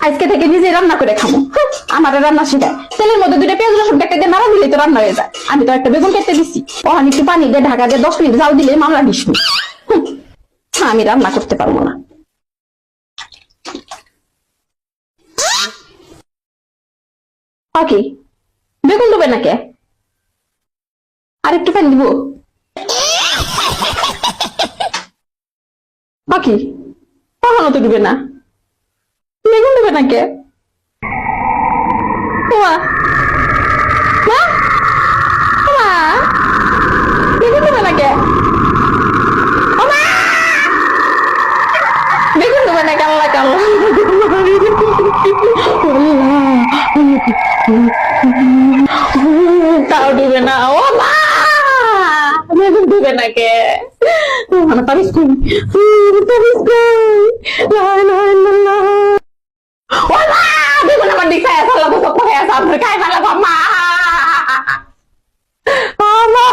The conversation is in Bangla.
আজকে থেকে নিজে রান্না করে খাবো। আমার রান্না শিখায়, তেলের মধ্যে 2টা পেঁয়াজ রসুন কেটে দিয়ে নাড়া দিলেই তো রান্না হয়ে যায়। আমি তো একটা বেগুন কেটে দিচ্ছি, ওখানে একটু পানি দিয়ে ঢাকা দিয়ে 10 মিনিট জাল দিলে মামলা 20 মিনিট। আমি রান্না করতে পারবো না। ওকে, বেগুন দেবে নাকি? আর একটু পানি দিব? ওকে, কখনো তো ডুবে না। বেগুন দেবে নাকি? মা, মা, মা, বেগুন দেবে নাকি? বেগুন দেবে নাকি? আল্লাহ কাল্লা, তাও ডুবে না। ও মা, বেগুন ডুবে নাকি? তাবিজ কই, তাবিজ কই, লা ইলাহা ইল্লাল্লাহ। ও মা, বেগুন আমার দিকে খায় আল্লাহ তো পড়ে আছে, আপনার খাই ভালো মা। মা, আমার